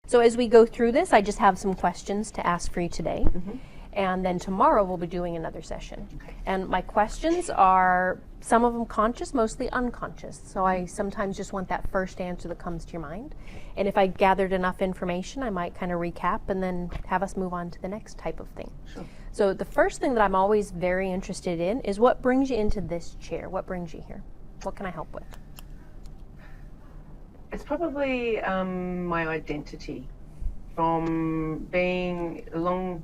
So as we go through this, I just have some questions to ask for you today. And then tomorrow we'll be doing another session. Okay. And my questions are, some of them conscious, mostly unconscious. So I sometimes just want that first answer that comes to your mind. And if I gathered enough information, I might kind of recap and then have us move on to the next type of thing. Sure. So the first thing that I'm always very interested in is what brings you into this chair? What brings you here? What can I help with? It's probably my identity from being a long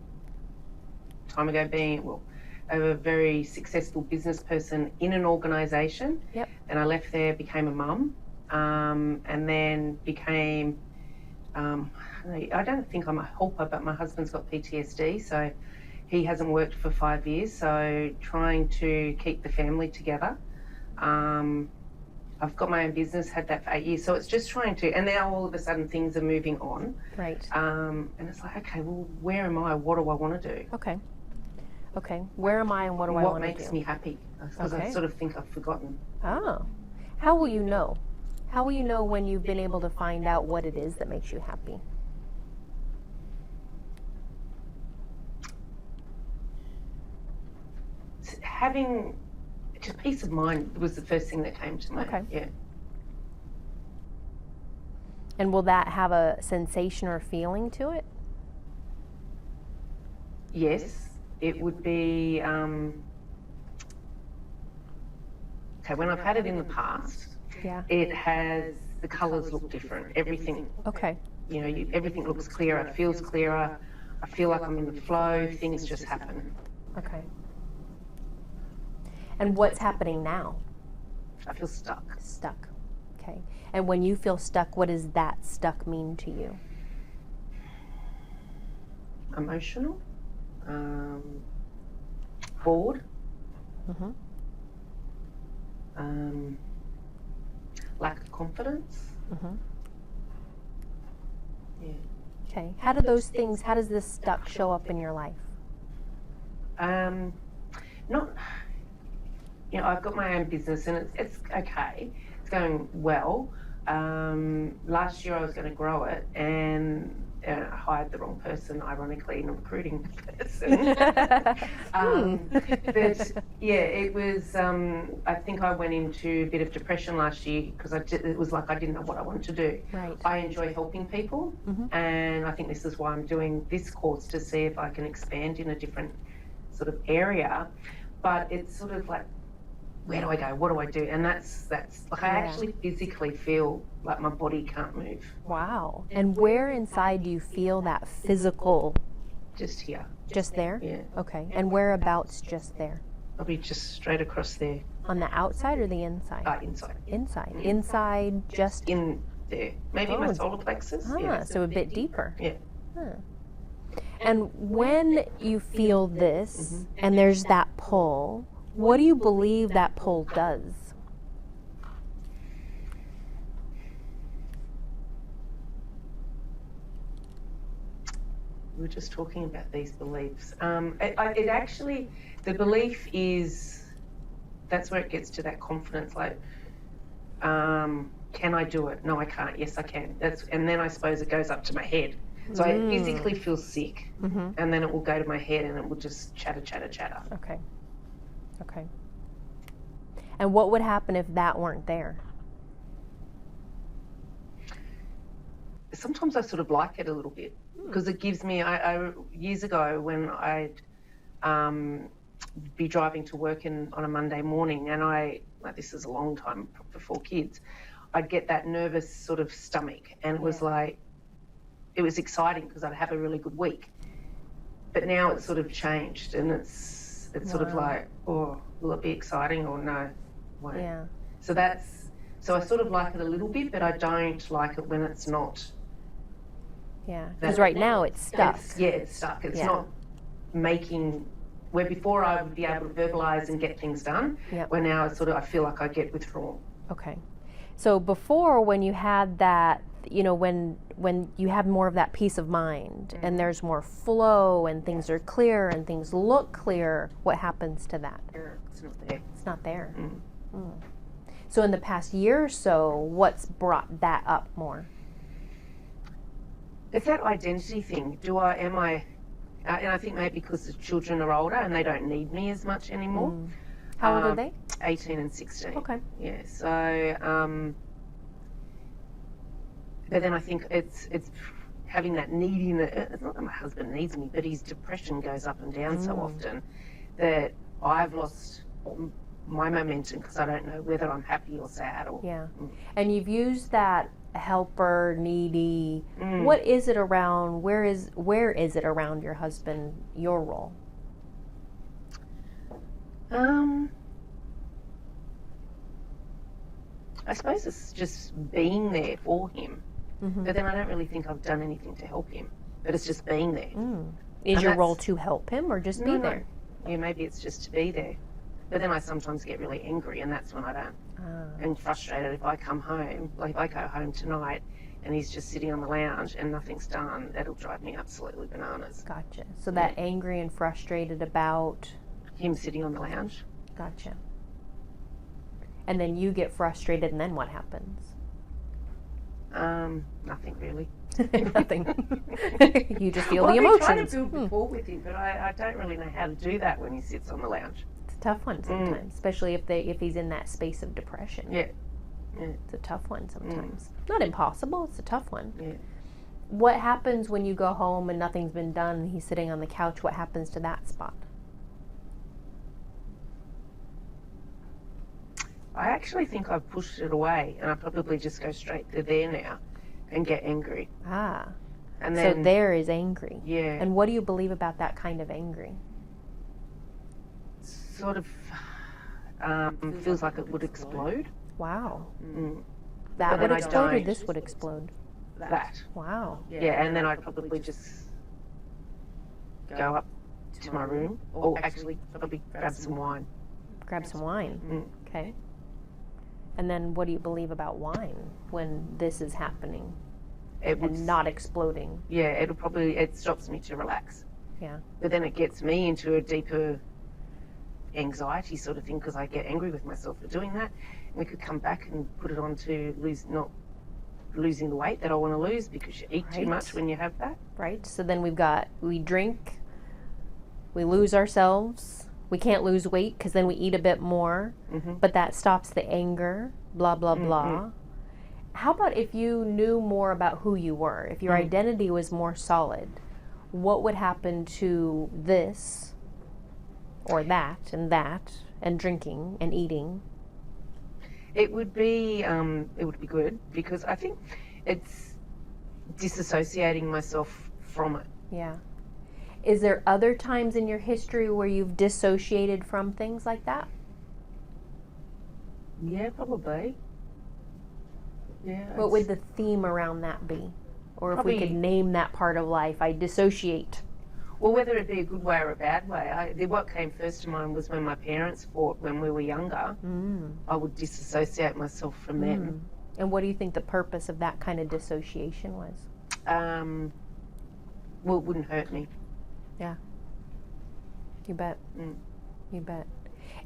time ago, being a very successful business person in an organisation. Yep. And I left there, became a mum, and then became, I don't think I'm a helper, but my husband's got PTSD, so he hasn't worked for 5 years, so trying to keep the family together. I've got my own business, had that for 8 years, so it's just trying to, and now all of a sudden things are moving on. Right. And it's like, okay, well, where am I? What do I want to do? Okay. Okay. Where am I and what do I want to do? What makes me happy? Because Okay. I sort of think I've forgotten. Oh. How will you know? How will you know when you've been able to find out what it is that makes you happy? Having just peace of mind was the first thing that came to mind. Okay. Yeah. And will that have a sensation or feeling to it? Yes, it would be. Okay, when I've had it in the past, Yeah. it has the colours look different. Everything, Okay. everything looks clearer. It feels clearer. I feel like I'm in the flow. Things just happen. Okay. And what's happening now? I feel stuck. Stuck. Okay. And when you feel stuck, what does that stuck mean to you? Emotional. Bored. Mm-hmm. Lack of confidence. Mm-hmm. Yeah. Okay. How do those things, how does this stuck show up in your life? Not, I've got my own business and it's okay. It's going well. Last year I was going to grow it and I hired the wrong person, ironically, in a recruiting person. But yeah, it was, I think I went into a bit of depression last year because it was like I didn't know what I wanted to do. Right. I enjoy helping people, and I think this is why I'm doing this course, to see if I can expand in a different sort of area. But it's sort of like, where do I go? What do I do? And that's like, I actually physically feel like my body can't move. Wow. And where inside do you feel that physical? Just here. Just there? Yeah. Okay. And whereabouts just there? I'll be just straight across there. On the outside or the inside? Inside. Inside. Inside, just In there. Maybe my solar plexus. so a bit deeper. Yeah. And when you feel this and there's that pull, what do you believe that pull does? We were just talking about these beliefs. It actually, the belief is, that's where it gets to that confidence, like, can I do it? No, I can't. Yes, I can. And then I suppose it goes up to my head. So I physically feel sick, and then it will go to my head and it will just chatter. Okay. Okay. And what would happen if that weren't there? Sometimes I sort of like it a little bit because it gives me, I years ago when I'd be driving to work on a Monday morning, and this is a long time before kids, I'd get that nervous sort of stomach, and it was like, it was exciting because I'd have a really good week. But now it's sort of changed, and it's sort of like, oh, will it be exciting or no? Won't. Yeah. So I sort of like it a little bit, but I don't like it when it's not. Yeah. Because right now it's stuck. It's stuck. It's not making. Where before I would be able to verbalise and get things done, where now it's sort of, I feel like I get withdrawn. Okay. So before, when you had that, when you have more of that peace of mind and there's more flow and things are clear and things look clear, what happens to that? It's not there. It's not there. So in the past year or so, what's brought that up more? It's that identity thing. And I think maybe because the children are older and they don't need me as much anymore. How old are they? 18 and 16. Okay. Yeah, so, but then I think it's having that neediness. It's not that my husband needs me, but his depression goes up and down so often that I've lost my momentum because I don't know whether I'm happy or sad. Yeah. And you've used that helper, needy. What is it around, where is it around your husband, your role? I suppose it's just being there for him. But then I don't really think I've done anything to help him. But it's just being there. Is your role to help him or just be there? Yeah, maybe it's just to be there. But then I sometimes get really angry, and that's when I don't. And frustrated if I come home, like if I go home tonight and he's just sitting on the lounge and nothing's done, that'll drive me absolutely bananas. Gotcha. So that angry and frustrated about him sitting on the lounge. Gotcha. And then you get frustrated, and then what happens? Nothing really. Nothing. You just feel the emotions. I try to build rapport with him, but I don't really know how to do that when he sits on the lounge. It's a tough one sometimes, especially if he's in that space of depression. Yeah. It's a tough one sometimes. Not impossible, it's a tough one. Yeah. What happens when you go home and nothing's been done and he's sitting on the couch? What happens to that spot? I actually think I've pushed it away, and I probably just go straight to there now and get angry. And then, so there is angry. Yeah. And what do you believe about that kind of angry? Sort of feels like it would explode. Wow. That would explode, or this would explode? That. Wow. Yeah, and then I'd probably just go up to my room, or actually probably grab some wine. Grab some wine. Okay. And then what do you believe about wine when this is happening and not exploding? Yeah, it stops me to relax. Yeah. But then it gets me into a deeper anxiety sort of thing because I get angry with myself for doing that. And we could come back and put it on to not losing the weight that I want to lose because you eat too much when you have that. Right. So then we drink, we lose ourselves. We can't lose weight because then we eat a bit more, but that stops the anger, blah, blah, blah. How about if you knew more about who you were, if your identity was more solid, what would happen to this or that, and drinking and eating? It would be good because I think it's disassociating myself from it. Yeah. Is there other times in your history where you've dissociated from things like that? Yeah, probably. Yeah. What would the theme around that be? Or if we could name that part of life, I dissociate. Well, whether it be a good way or a bad way. What came first to mind was when my parents fought when we were younger. I would disassociate myself from them. And what do you think the purpose of that kind of dissociation was? Well, it wouldn't hurt me. Yeah. You bet. You bet.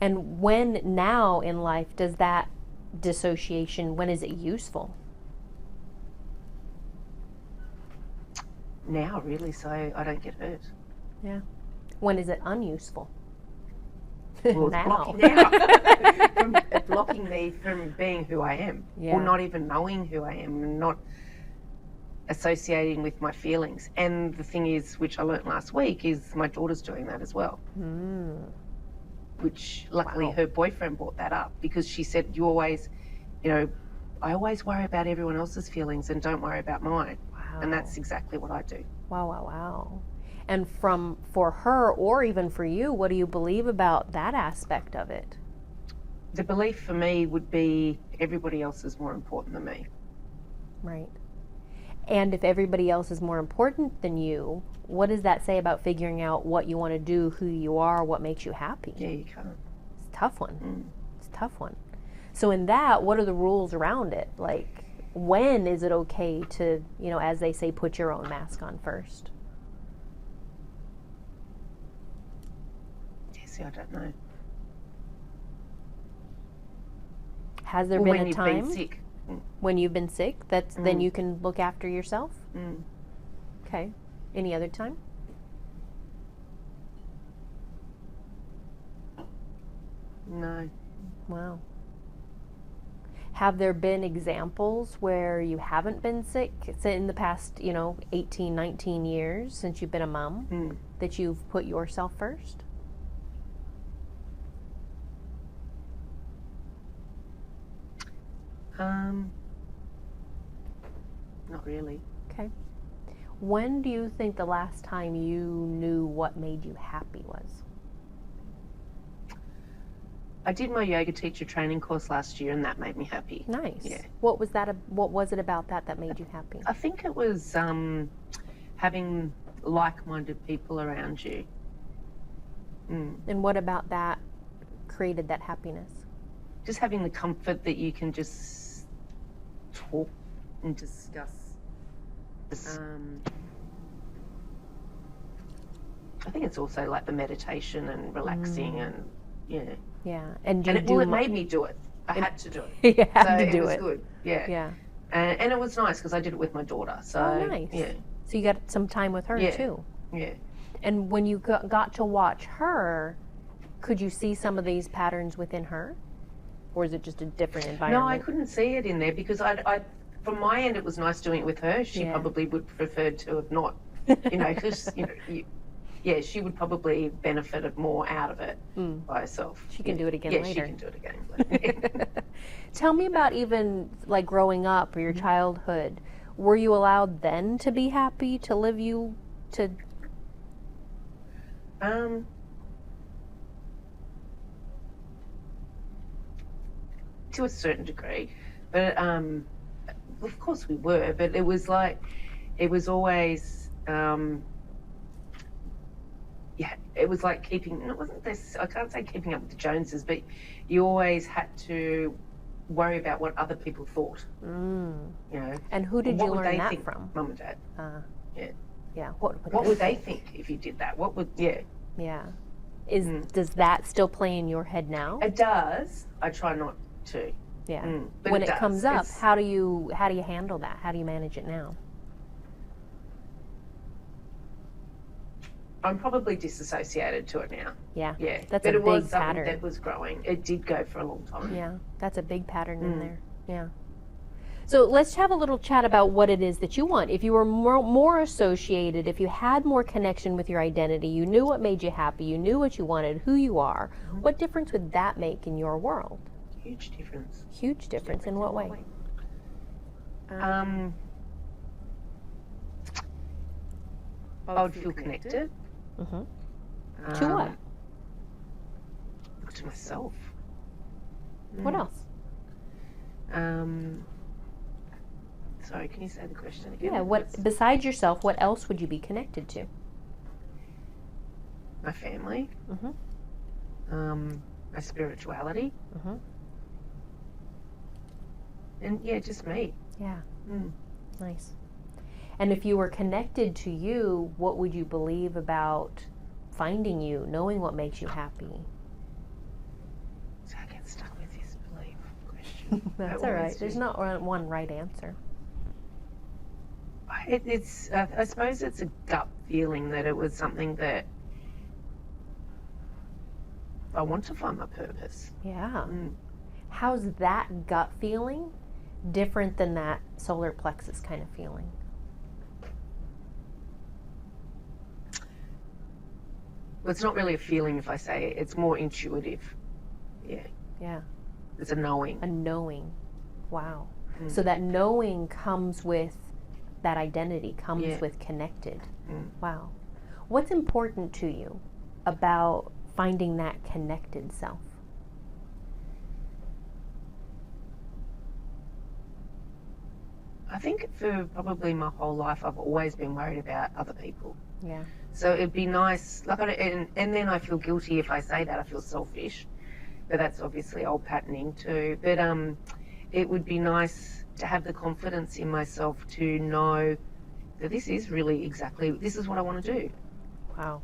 And when now in life does that dissociation, when is it useful? Now, really, so I don't get hurt. Yeah. When is it unuseful? Well, now. It's blocking me from being who I am, or not even knowing who I am, and not associating with my feelings. And the thing is, which I learnt last week, is my daughter's doing that as well. Which luckily her boyfriend brought that up because she said, you always, I always worry about everyone else's feelings and don't worry about mine. Wow. And that's exactly what I do. Wow. And for her or even for you, what do you believe about that aspect of it? The belief for me would be everybody else is more important than me. Right. And if everybody else is more important than you, what does that say about figuring out what you want to do, who you are, what makes you happy? Yeah, you can't. It's a tough one. It's a tough one. So in that, what are the rules around it? Like, when is it okay to, as they say, put your own mask on first? Yeah, see, I don't know. Has there been a time been sick? when you've been sick, then you can look after yourself? Okay. Any other time? No. Wow. Have there been examples where you haven't been sick in the past, 18, 19 years since you've been a mom, that you've put yourself first? Not really. Okay. When do you think the last time you knew what made you happy was? I did my yoga teacher training course last year, and that made me happy. Nice. Yeah. What was that? What was it about that made you happy? I think it was having like-minded people around you. And what about that created that happiness? Just having the comfort that you can just talk and discuss. I think it's also like the meditation and relaxing and Yeah, and it made me do it. I had to do it. You had to do it was it. good. Yeah. Yeah. And it was nice because I did it with my daughter. So nice. yeah. So you got some time with her too. Yeah. And when you got to watch her, could you see some of these patterns within her? Or is it just a different environment? No, I couldn't see it in there because I from my end, it was nice doing it with her. She probably would prefer to have not, because, she would probably benefit more out of it by herself. She can do it again later. Yeah, she can do it again. Tell me about even like growing up or your childhood. Were you allowed then to be happy, to live to... To a certain degree, but of course we were, but it was always it was like keeping, it wasn't this, I can't say keeping up with the Joneses, but you always had to worry about what other people thought. And who did you learn that from? Mum and Dad. Yeah. What would they think if you did that? Yeah. Does that still play in your head now? It does. I try not to. Yeah. When it comes up, how do you handle that? How do you manage it now? I'm probably disassociated to it now. Yeah. Yeah. That's but a it was big something pattern. that was growing. It did go for a long time. Yeah. That's a big pattern in there. Yeah. So let's have a little chat about what it is that you want. If you were more associated, if you had more connection with your identity, you knew what made you happy, you knew what you wanted, who you are, what difference would that make in your world? Huge difference. Huge difference. In what way? I would feel connected. To what? To myself. What else? Sorry, can you say the question again? Yeah, besides yourself, what else would you be connected to? My family. My spirituality. And just me. Yeah. Nice. And if you were connected to you, what would you believe about finding you, knowing what makes you happy? So I get stuck with this belief question. That's all right. There's not one right answer. It's I suppose it's a gut feeling that it was something that I want to find my purpose. Yeah. How's that gut feeling different than that solar plexus kind of feeling? Well, it's not really a feeling if I say it. It's more intuitive. Yeah. It's a knowing. A knowing. Wow. So that knowing comes with that identity, comes with connected. Wow. What's important to you about finding that connected self? I think for probably my whole life, I've always been worried about other people. Yeah. So it'd be nice, and then I feel guilty if I say that. I feel selfish, but that's obviously old patterning too. But it would be nice to have the confidence in myself to know that this is really this is what I want to do. Wow.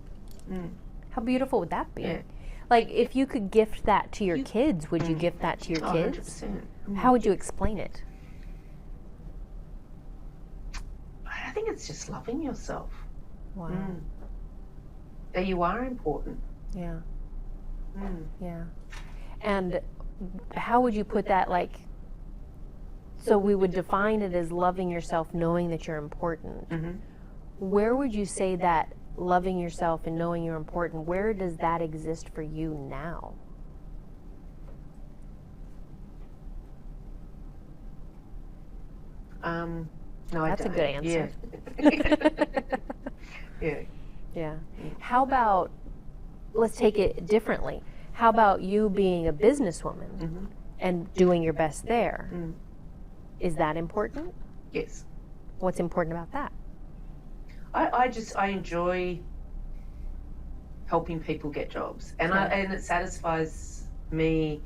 How beautiful would that be? Yeah. Like, if you could gift that to your kids, would you gift that to your kids? 100%. How would you explain it? I think it's just loving yourself. Wow. That you are important. Yeah. Yeah. And how would you put that, like, so we would define it as loving yourself, knowing that you're important. Where would you say that loving yourself and knowing you're important, where does that exist for you now? No, That's I don't. a good answer. Yeah. Yeah. How about, let's take it differently. How about you being a businesswoman and doing your best there? Is that important? Yes. What's important about that? I enjoy helping people get jobs, and and it satisfies me.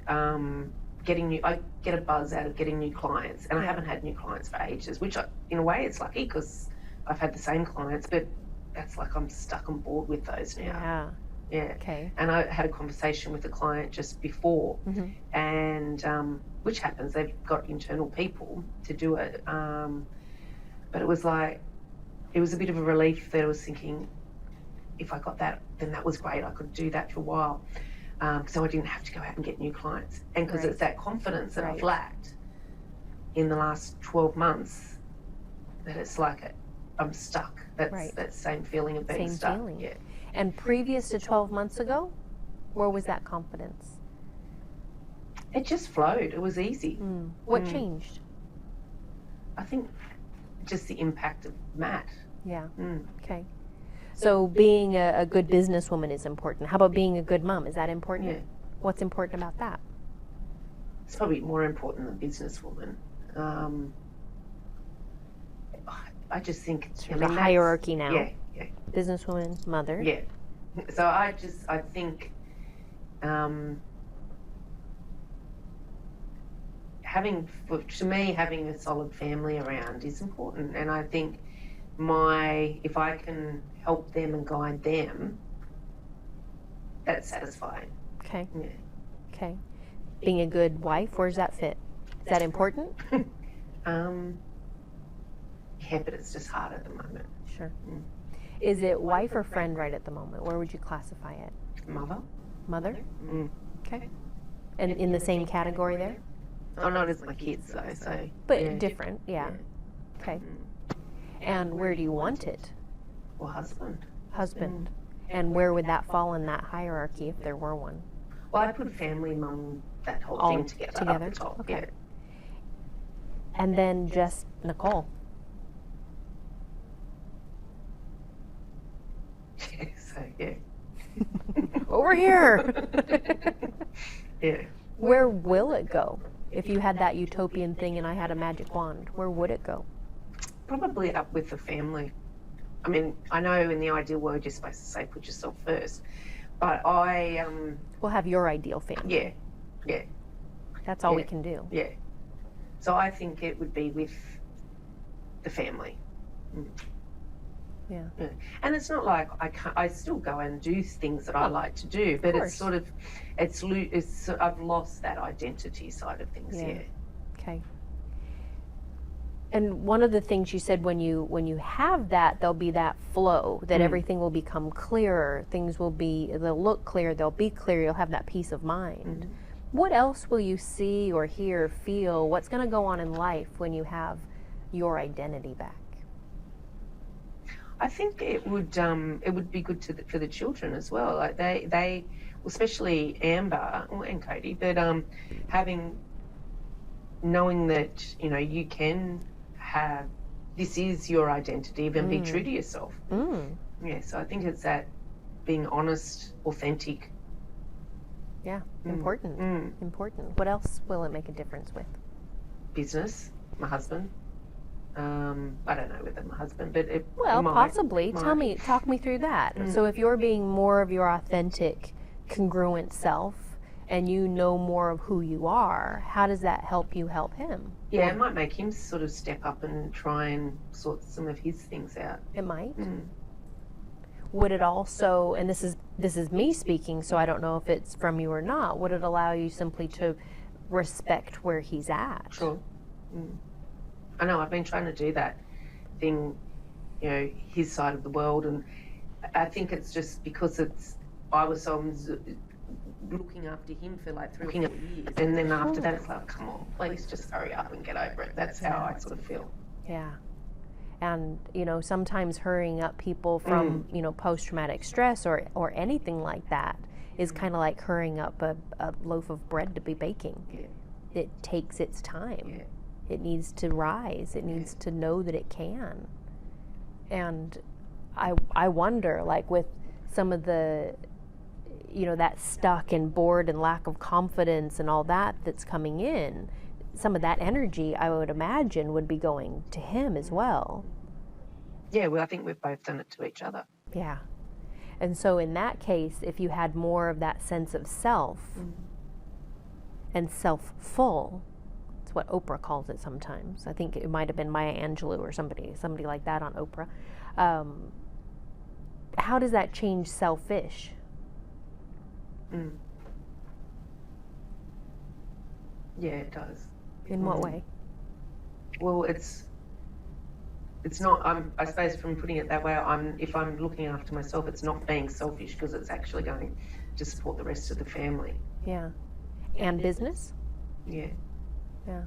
I get a buzz out of getting new clients, and I haven't had new clients for ages, which in a way it's lucky because I've had the same clients, but that's like I'm stuck on board with those now. Yeah. Okay. And I had a conversation with a client just before, and which happens, they've got internal people to do it, but it was like, it was a bit of a relief that I was thinking, if I got that, then that was great. I could do that for a while, so I didn't have to go out and get new clients. And because it's that confidence that I've lacked in the last 12 months, that it's like I'm stuck. That's that same feeling of being stuck. Feeling. Yeah. And previous to 12 months ago, where was that confidence? It just flowed. It was easy. What changed? I think just the impact of Matt. Yeah. Okay. So being a good businesswoman is important. How about being a good mom? Is that important? Yeah. What's important about that? It's probably more important than businesswoman. I just think it's a hierarchy now. Yeah, yeah. Businesswoman, mother. Yeah. So I think having a solid family around is important, and I think if I can help them and guide them, that's satisfying. Okay. Yeah. Okay. Being a good wife, where does that fit? Is that important? Yeah, but it's just hard at the moment. Sure. Is it wife or friend right at the moment? Where would you classify it? Mother. Mother? Okay. And in the same category there? Oh, not as my kids though, so. But different, yeah. Okay. And where do you want it? Well, husband. Husband. And where would that fall in that hierarchy if there were one? Well, I put family, mum, that whole All thing together. Up the top. Okay. Yeah. And then just Nicole. Yeah. Over here. Yeah. Where will it go? If you had that utopian thing and I had a magic wand, where would it go? Probably up with the family. I mean, I know in the ideal world you're supposed to say put yourself first, but We'll have your ideal family. Yeah. That's all we can do. Yeah. So I think it would be with the family. Yeah. And it's not like I still go and do things that I like to do, but it's sort of, I've lost that identity side of things. Yeah. Okay. And one of the things you said, when you have that, there'll be that flow, that everything will become clearer, they'll look clear, they'll be clear, you'll have that peace of mind. What else will you see or hear, feel? What's going to go on in life when you have your identity back? I think it would be good for the children as well. Like they especially Amber and Cody, but knowing that you can have, this is your identity, and be true to yourself. Yeah, so I think it's that being honest, authentic. Yeah, important. Important. What else will it make a difference with? Business, my husband. I don't know whether my husband, but possibly. Talk me through that. So if you're being more of your authentic, congruent self, and you know more of who you are, how does that help you help him? Yeah, it might make him sort of step up and try and sort some of his things out. It might. Would it also, and this is me speaking, so I don't know if it's from you or not, would it allow you simply to respect where he's at? Sure. I know, I've been trying to do that. everything, you know, his side of the world. And I think it's just because I was so looking after him for like 3 or 4 years, and then after that it's like, come on, please just hurry up and get over it. That's how I sort of feel. Yeah. And, you know, sometimes hurrying up people from, you know, post-traumatic stress or anything like that is kind of like hurrying up a loaf of bread to be baking. Yeah. It takes its time. Yeah. It needs to rise. It needs to know that it can. And I wonder, like with some of the, you know, that stuck and bored and lack of confidence and all that that's coming in, some of that energy, I would imagine, would be going to him as well. Yeah, well, I think we've both done it to each other. Yeah. And so in that case, if you had more of that sense of self and self-full, it's what Oprah calls it sometimes. I think it might have been Maya Angelou or somebody like that on Oprah. How does that change selfish? Yeah, it does. In what way? Well, it's not. I suppose from putting it that way, if I'm looking after myself, it's not being selfish because it's actually going to support the rest of the family. Yeah. And business? Yeah. Yeah.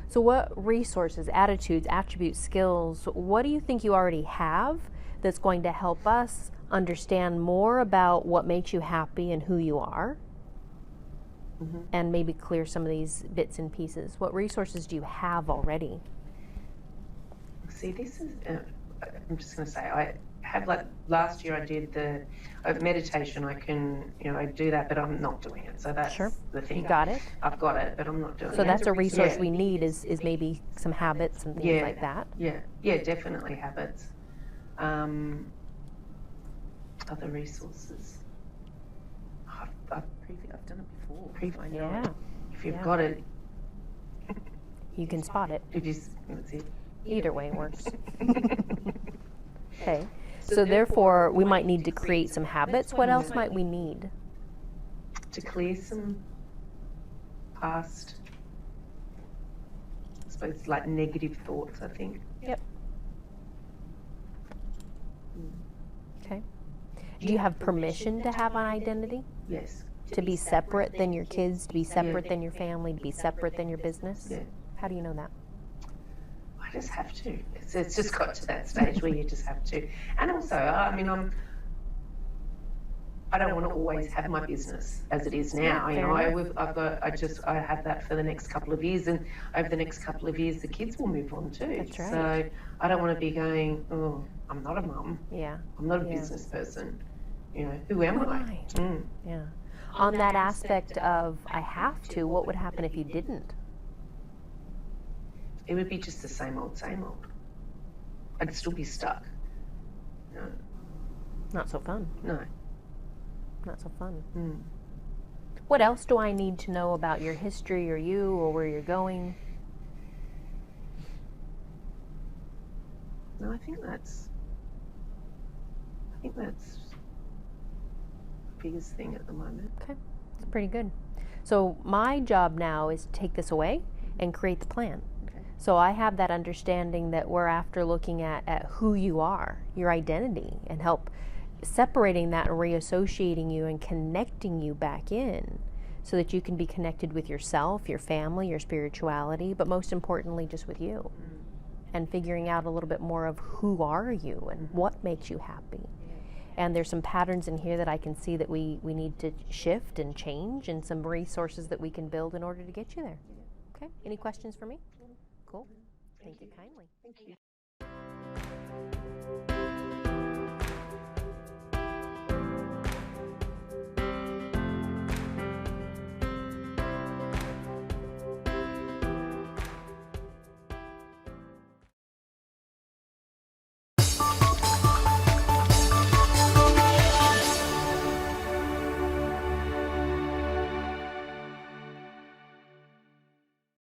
So what resources, attitudes, attributes, skills, what do you think you already have that's going to help us understand more about what makes you happy and who you are? And maybe clear some of these bits and pieces. What resources do you have already? See, this is, I'm just going to say, I have, like, last year I did the meditation. I can, you know, I do that, but I'm not doing it. So that's the thing. You got it? I've got it, but I'm not doing it. So that's a resource we need is maybe some habits and things like that? Yeah, definitely habits. Other resources. I've done it before. I know. Yeah. If you've got it, you can spot it. That's it. Either way works. Okay. So therefore, we might need to create some habits. What else might we need? To clear some past, I suppose, like negative thoughts, I think. Yep. Okay. Do you have permission to have an identity? Yes. To be separate than your kids, to be separate than your family, to be separate than your business? Yeah. How do you know that? I just have to. It's just got to that stage where you just have to. And also, I mean, I don't want to always have my business as it is now. You know, I have that for the next couple of years, and over the next couple of years, the kids will move on too. That's right. So I don't want to be going, oh, I'm not a mum. Yeah. I'm not a business person. You know, who am I? Yeah. On that aspect of I have to, what would happen if you didn't? It would be just the same old, same old. I'd still be stuck. No. Not so fun. No. Not so fun. What else do I need to know about your history or you or where you're going? No, I think that's the biggest thing at the moment. Okay, that's pretty good. So my job now is to take this away and create the plan. Okay. So I have that understanding that we're after looking at who you are, your identity, and help separating that and reassociating you and connecting you back in so that you can be connected with yourself, your family, your spirituality, but most importantly just with you. And figuring out a little bit more of who are you and what makes you happy. And there's some patterns in here that I can see that we need to shift and change, and some resources that we can build in order to get you there. Okay, any questions for me? Cool. Thank you kindly. Thank you.